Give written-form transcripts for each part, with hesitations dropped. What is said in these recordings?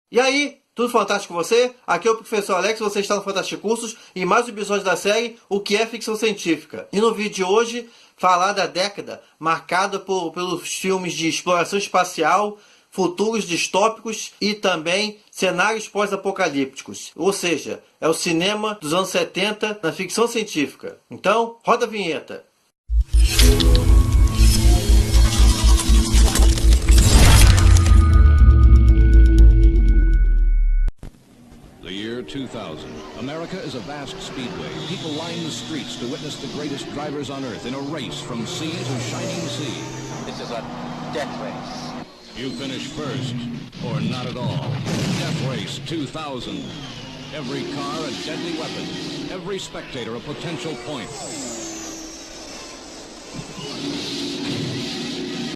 E aí, tudo fantástico com você? Aqui é o professor Alex, você está no Fantástico Cursos e mais um episódio da série O que é ficção científica. E no vídeo de hoje, falar da década marcada pelos filmes de exploração espacial, futuros distópicos e também cenários pós-apocalípticos. Ou seja, é o cinema dos anos 70 na ficção científica. Então, roda a vinheta. The year 2000. America is a vast speedway. People line the streets to witness the greatest drivers on Earth in a race from sea to shining sea. This is a death race. You finish first, or not at all. Death Race 2000. Every car a deadly weapon. Every spectator a potential point.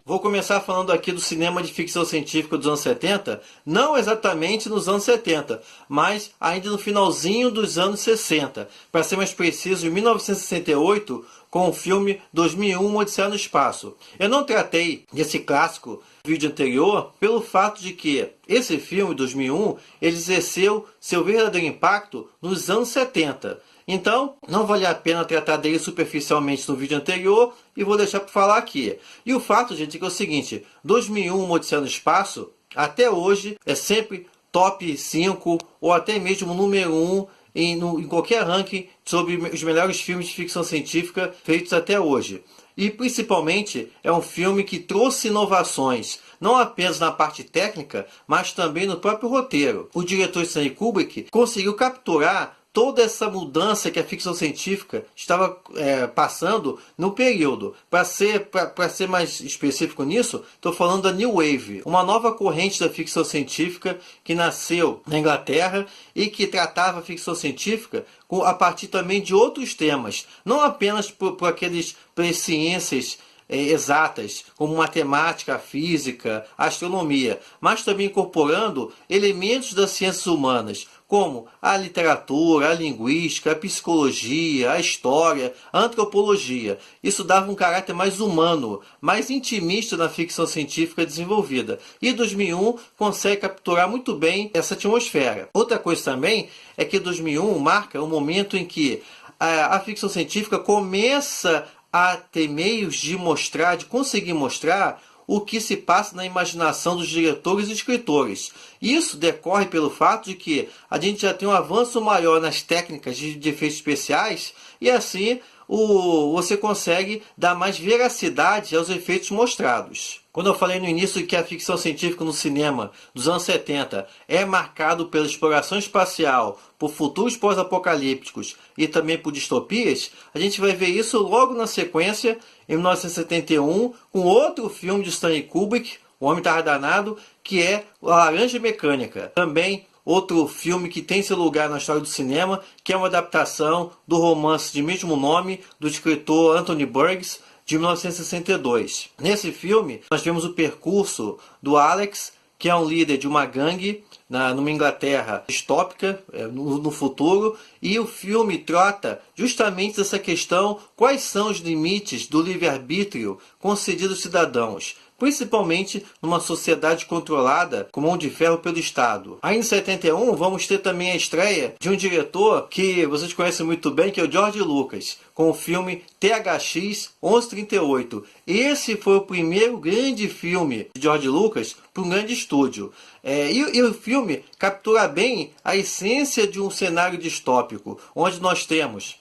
Vou começar falando aqui do cinema de ficção científica dos anos 70, não exatamente nos anos 70, mas ainda no finalzinho dos anos 60, para ser mais preciso, em 1968, com o filme 2001, Odisseia no Espaço. Eu não tratei desse clássico no vídeo anterior pelo fato de que esse filme, 2001, ele exerceu seu verdadeiro impacto nos anos 70. Então, não vale a pena tratar dele superficialmente no vídeo anterior e vou deixar para falar aqui. E o fato, gente, é que é o seguinte, 2001, Odisseia no Espaço, até hoje é sempre top 5 ou até mesmo número 1 em qualquer ranking sobre os melhores filmes de ficção científica feitos até hoje. E principalmente é um filme que trouxe inovações, não apenas na parte técnica, mas também no próprio roteiro. O diretor Stanley Kubrick conseguiu capturar toda essa mudança que a ficção científica estava passando no período. Para ser mais específico nisso, estou falando da New Wave, uma nova corrente da ficção científica que nasceu na Inglaterra e que tratava a ficção científica a partir também de outros temas, não apenas por ciências exatas, como matemática, física, astronomia, mas também incorporando elementos das ciências humanas, como a literatura, a linguística, a psicologia, a história, a antropologia. Isso dava um caráter mais humano, mais intimista na ficção científica desenvolvida. E 2001 consegue capturar muito bem essa atmosfera. Outra coisa também é que 2001 marca o momento em que a ficção científica começa a ter meios de conseguir mostrar o que se passa na imaginação dos diretores e escritores. Isso decorre pelo fato de que a gente já tem um avanço maior nas técnicas de efeitos especiais e assim você consegue dar mais veracidade aos efeitos mostrados. Quando eu falei no início que a ficção científica no cinema dos anos 70 é marcado pela exploração espacial, por futuros pós-apocalípticos e também por distopias, a gente vai ver isso logo na sequência, em 1971, com outro filme de Stanley Kubrick, O Homem Tarra Danado, que é A Laranja Mecânica. Também outro filme que tem seu lugar na história do cinema, que é uma adaptação do romance de mesmo nome, do escritor Anthony Burgess, de 1962. Nesse filme, nós vemos o percurso do Alex, que é um líder de uma gangue numa Inglaterra distópica, no futuro, e o filme trata justamente dessa questão: quais são os limites do livre-arbítrio concedido aos cidadãos, principalmente numa sociedade controlada com mão de ferro pelo Estado. Aí em 71 vamos ter também a estreia de um diretor que vocês conhecem muito bem, que é o George Lucas, com o filme THX 1138. Esse foi o primeiro grande filme de George Lucas para um grande estúdio. E o filme captura bem a essência de um cenário distópico, onde nós temos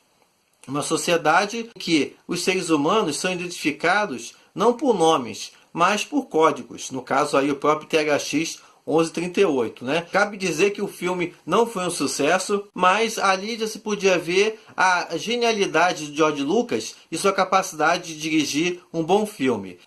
uma sociedade em que os seres humanos são identificados não por nomes, mas por códigos. No caso aí o próprio THX 1138, né? Cabe dizer que o filme não foi um sucesso, mas ali já se podia ver a genialidade de George Lucas e sua capacidade de dirigir um bom filme.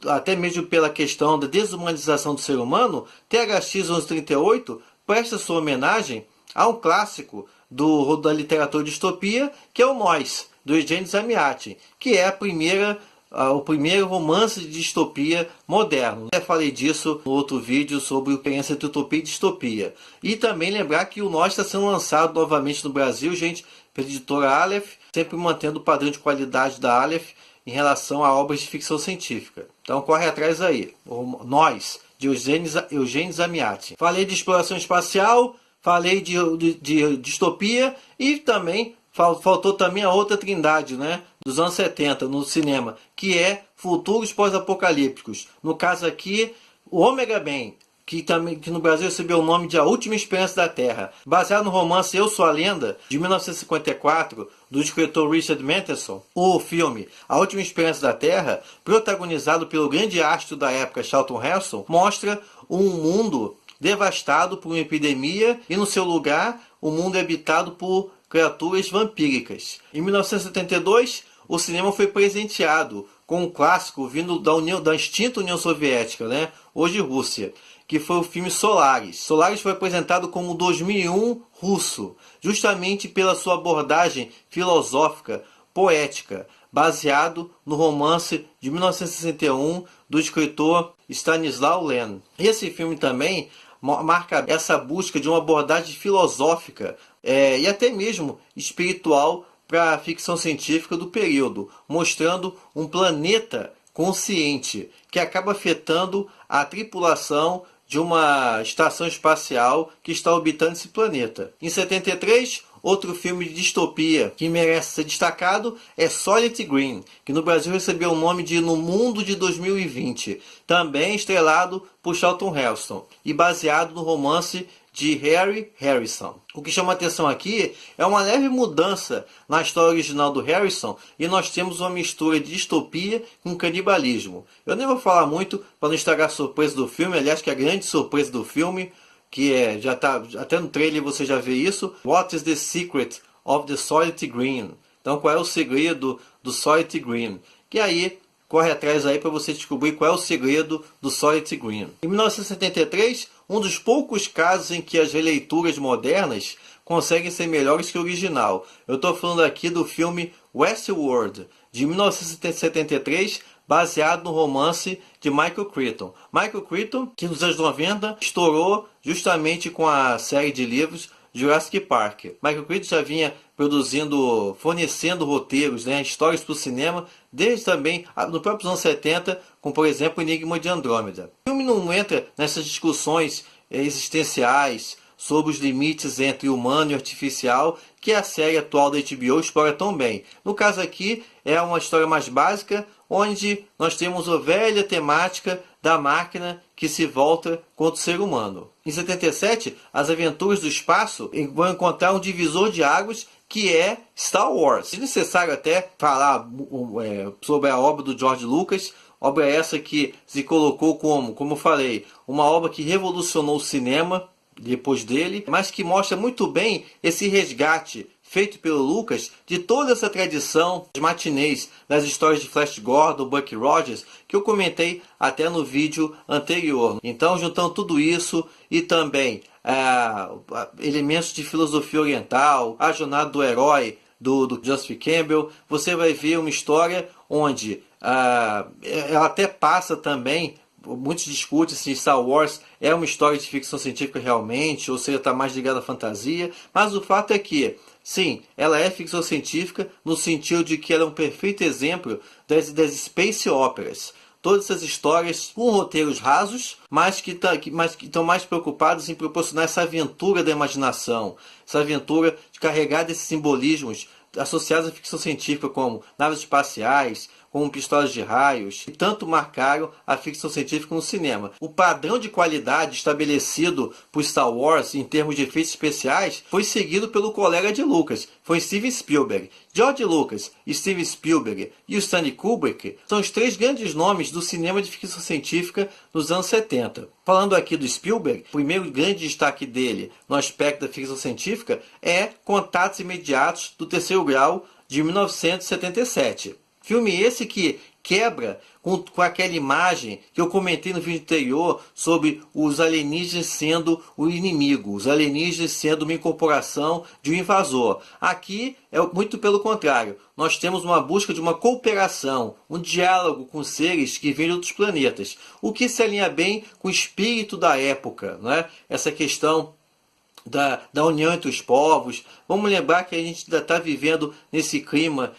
Até mesmo pela questão da desumanização do ser humano, THX 1138 presta sua homenagem a um clássico da literatura de distopia, que é o Nós, do Eugênio Zamyatin, que é o primeiro romance de distopia moderno. Eu falei disso no outro vídeo sobre a diferença entre utopia e distopia. E também lembrar que o Nós está sendo lançado novamente no Brasil, gente, pela editora Aleph, sempre mantendo o padrão de qualidade da Aleph em relação a obras de ficção científica. Então corre atrás aí. O Nós, de Eugene Zamyatin. Falei de exploração espacial, falei de distopia e também faltou também a outra trindade, né, dos anos 70 no cinema, que é futuros pós-apocalípticos. No caso aqui, o Omega Man, que no Brasil recebeu o nome de A Última Esperança da Terra, baseado no romance Eu Sou a Lenda, de 1954, do escritor Richard Matheson. O filme A Última Esperança da Terra, protagonizado pelo grande astro da época Charlton Heston, mostra um mundo devastado por uma epidemia e, no seu lugar, o mundo é habitado por criaturas vampíricas. Em 1972, o cinema foi presenteado com um clássico vindo da extinta União Soviética, né? Hoje Rússia, que foi o filme Solaris. Solaris foi apresentado como 2001 russo, justamente pela sua abordagem filosófica, poética, baseado no romance de 1961 do escritor Stanislaw Lem. Esse filme também marca essa busca de uma abordagem filosófica e até mesmo espiritual para a ficção científica do período, mostrando um planeta consciente que acaba afetando a tripulação de uma estação espacial que está orbitando esse planeta. Em 73, outro filme de distopia que merece ser destacado é Solid Green, que no Brasil recebeu o nome de No Mundo de 2020, também estrelado por Charlton Heston e baseado no romance de Harry Harrison. O que chama a atenção aqui é uma leve mudança na história original do Harrison e nós temos uma mistura de distopia com canibalismo. Eu nem vou falar muito para não estragar a surpresa do filme, aliás, que é a grande surpresa do filme, que já está até no trailer você já vê isso. What is the secret of the Solid Green? Então, qual é o segredo do Solid Green? Que aí corre atrás aí para você descobrir qual é o segredo do Solid Green. Em 1973, um dos poucos casos em que as releituras modernas conseguem ser melhores que o original. Eu estou falando aqui do filme Westworld, de 1973, baseado no romance de Michael Crichton. Michael Crichton, que nos anos 90 estourou justamente com a série de livros Jurassic Park. Michael Crichton já vinha fornecendo roteiros, né, histórias para o cinema, desde também no próprio anos 70, com, por exemplo, Enigma de Andrômeda. O filme não entra nessas discussões existenciais sobre os limites entre humano e artificial que a série atual da HBO explora tão bem. No caso aqui, é uma história mais básica, onde nós temos a velha temática da máquina que se volta contra o ser humano. Em 77, as aventuras do espaço vão encontrar um divisor de águas que é Star Wars. É necessário até falar sobre a obra do George Lucas, obra essa que se colocou como eu falei, uma obra que revolucionou o cinema depois dele, mas que mostra muito bem esse resgate feito pelo Lucas de toda essa tradição de matinês das histórias de Flash Gordon, Buck Rogers, que eu comentei até no vídeo anterior. Então, juntando tudo isso e também elementos de filosofia oriental, a jornada do herói do Joseph Campbell, você vai ver uma história onde ela até passa também. Muitos discutem se Star Wars é uma história de ficção científica realmente, ou seja, está mais ligada à fantasia, mas o fato é que, sim, ela é ficção científica no sentido de que ela é um perfeito exemplo das space operas. Todas essas histórias com roteiros rasos, mas que estão mais preocupados em proporcionar essa aventura da imaginação, essa aventura de carregar desses simbolismos associados à ficção científica, como naves espaciais, como pistolas de raios, que tanto marcaram a ficção científica no cinema. O padrão de qualidade estabelecido por Star Wars em termos de efeitos especiais foi seguido pelo colega de Lucas, foi Steven Spielberg. George Lucas, Steven Spielberg e o Stanley Kubrick são os três grandes nomes do cinema de ficção científica nos anos 70. Falando aqui do Spielberg, o primeiro grande destaque dele no aspecto da ficção científica é Contatos Imediatos do Terceiro Grau, de 1977. Filme esse que quebra com aquela imagem que eu comentei no vídeo anterior sobre os alienígenas sendo o inimigo, os alienígenas sendo uma incorporação de um invasor. Aqui é muito pelo contrário. Nós temos uma busca de uma cooperação, um diálogo com seres que vêm de outros planetas, o que se alinha bem com o espírito da época, né? Essa questão da união entre os povos. Vamos lembrar que a gente ainda está vivendo nesse clima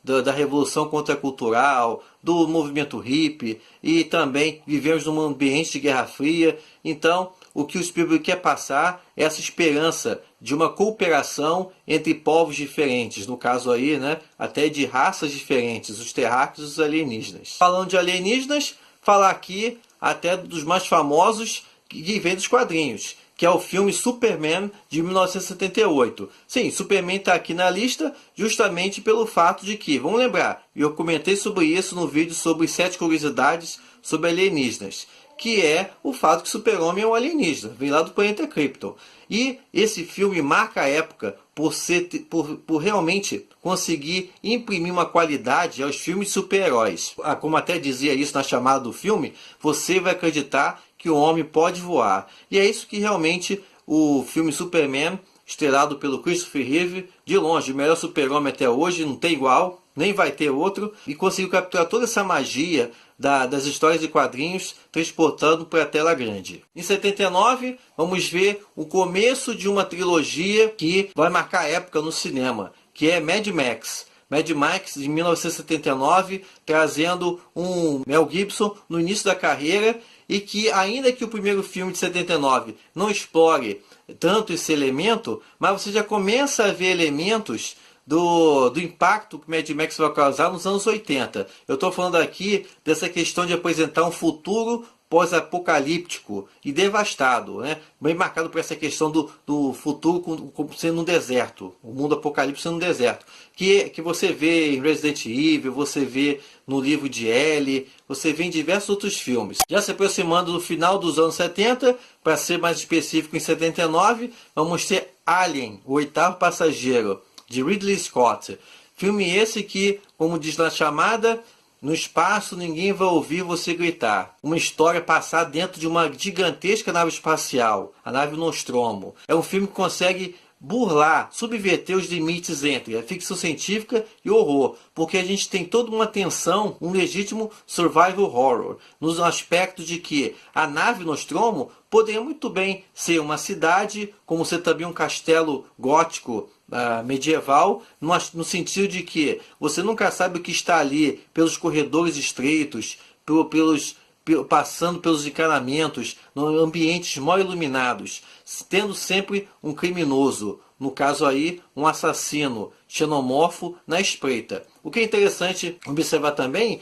da revolução contracultural, do movimento hippie, e também vivemos num ambiente de Guerra Fria. Então, o que o Spielberg quer passar é essa esperança de uma cooperação entre povos diferentes, no caso aí, né, até de raças diferentes, os terráqueos e os alienígenas. Falando de alienígenas, falar aqui até dos mais famosos que vem dos quadrinhos, que é o filme Superman de 1978. Sim, Superman está aqui na lista justamente pelo fato de que, vamos lembrar, eu comentei sobre isso no vídeo sobre 7 curiosidades sobre alienígenas, que é o fato que Super-Homem é um alienígena, vem lá do planeta Krypton. E esse filme marca a época por realmente conseguir imprimir uma qualidade aos filmes de super-heróis. Como até dizia isso na chamada do filme, você vai acreditar que o homem pode voar. E é isso que realmente o filme Superman, estrelado pelo Christopher Reeve, de longe, o melhor super-homem até hoje, não tem igual, nem vai ter outro, e conseguiu capturar toda essa magia das histórias de quadrinhos, transportando para a tela grande. Em 79, vamos ver o começo de uma trilogia que vai marcar a época no cinema, que é Mad Max. Mad Max, de 1979, trazendo um Mel Gibson no início da carreira, e que, ainda que o primeiro filme de 79 não explore tanto esse elemento, mas você já começa a ver elementos do impacto que Mad Max vai causar nos anos 80. Eu estou falando aqui dessa questão de apresentar um futuro pós-apocalíptico e devastado, né? Bem marcado por essa questão do futuro sendo um deserto, o mundo apocalíptico sendo um deserto, que você vê em Resident Evil, você vê no livro de Ellie, você vê em diversos outros filmes. Já se aproximando do final dos anos 70, para ser mais específico, em 79, vamos ter Alien, o Oitavo Passageiro, de Ridley Scott. Filme esse que, como diz na chamada, no espaço ninguém vai ouvir você gritar. Uma história passada dentro de uma gigantesca nave espacial, a nave Nostromo. É um filme que consegue burlar, subverter os limites entre a ficção científica e o horror, porque a gente tem toda uma tensão, um legítimo survival horror, nos aspectos de que a nave Nostromo poderia muito bem ser uma cidade, como ser também um castelo gótico medieval, no sentido de que você nunca sabe o que está ali pelos corredores estreitos, passando pelos encanamentos, ambientes mal iluminados, tendo sempre um criminoso, no caso aí um assassino xenomorfo na espreita. O que é interessante observar também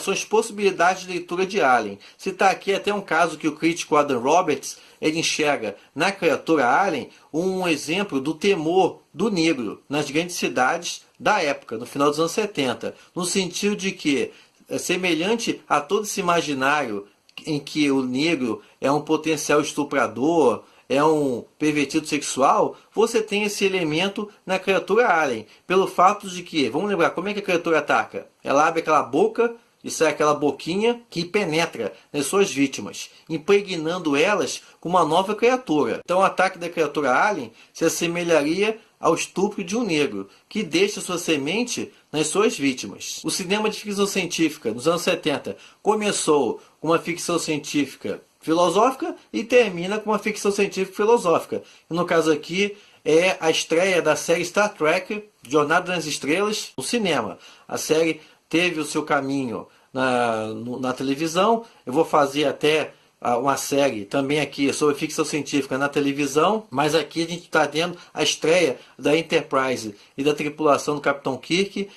são as possibilidades de leitura de Alien. Citar aqui até um caso que o crítico Adam Roberts ele enxerga na criatura Alien um exemplo do temor do negro nas grandes cidades da época, no final dos anos 70, no sentido de que, semelhante a todo esse imaginário em que o negro é um potencial estuprador, é um pervertido sexual, você tem esse elemento na criatura Alien, pelo fato de que, vamos lembrar, como é que a criatura ataca? Ela abre aquela boca e sai aquela boquinha que penetra nas suas vítimas, impregnando elas com uma nova criatura. Então o ataque da criatura Alien se assemelharia ao estupro de um negro, que deixa sua semente nas suas vítimas. O cinema de ficção científica, nos anos 70, começou com uma ficção científica filosófica e termina com uma ficção científica filosófica. E no caso aqui é a estreia da série Star Trek, Jornada nas Estrelas, no cinema. A série teve o seu caminho na televisão. Eu vou fazer até uma série também aqui sobre ficção científica na televisão, mas aqui a gente está tendo a estreia da Enterprise e da tripulação do Capitão Kirk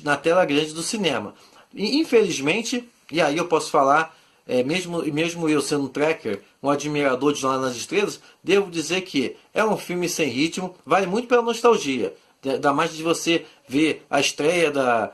na tela grande do cinema. E, infelizmente, e aí eu posso falar, mesmo eu sendo um tracker, um admirador de Jornada nas Estrelas, devo dizer que é um filme sem ritmo, vale muito pela nostalgia. Dá mais de você ver a estreia da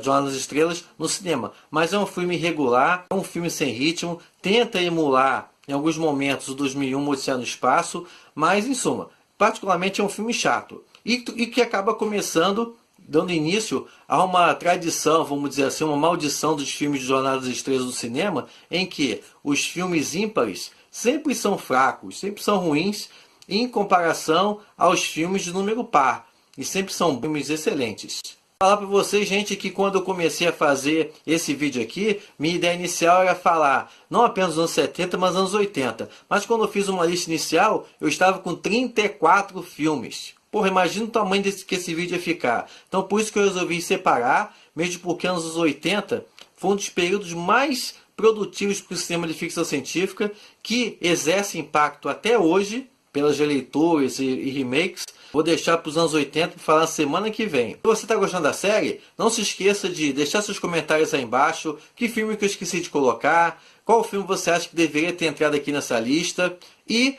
Jornada nas Estrelas no cinema. Mas é um filme irregular, é um filme sem ritmo, tenta emular em alguns momentos o 2001 Odisseia no Espaço, mas em suma, particularmente é um filme chato. E que acaba começando, dando início a uma tradição, vamos dizer assim, uma maldição dos filmes de Jornada nas Estrelas do cinema, em que os filmes ímpares sempre são fracos, sempre são ruins, em comparação aos filmes de número par. E sempre são filmes excelentes. Falar para vocês, gente, que quando eu comecei a fazer esse vídeo aqui, minha ideia inicial era falar não apenas dos anos 70, mas anos 80. Mas quando eu fiz uma lista inicial, eu estava com 34 filmes. Porra, imagina o tamanho que esse vídeo ia ficar. Então por isso que eu resolvi separar, mesmo porque anos 80 foi um dos períodos mais produtivos para o cinema de ficção científica, que exerce impacto até hoje pelas releituras e remakes. Vou deixar para os anos 80 para falar na semana que vem. Se você está gostando da série, não se esqueça de deixar seus comentários aí embaixo. Que filme que eu esqueci de colocar? Qual filme você acha que deveria ter entrado aqui nessa lista? E,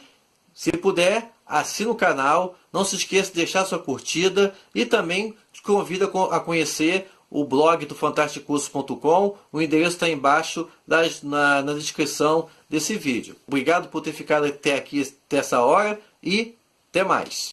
se puder, assine o canal. Não se esqueça de deixar sua curtida. E também te convido a conhecer o blog do fantasticursos.com. O endereço está embaixo na descrição desse vídeo. Obrigado por ter ficado até aqui, até essa hora. E até mais.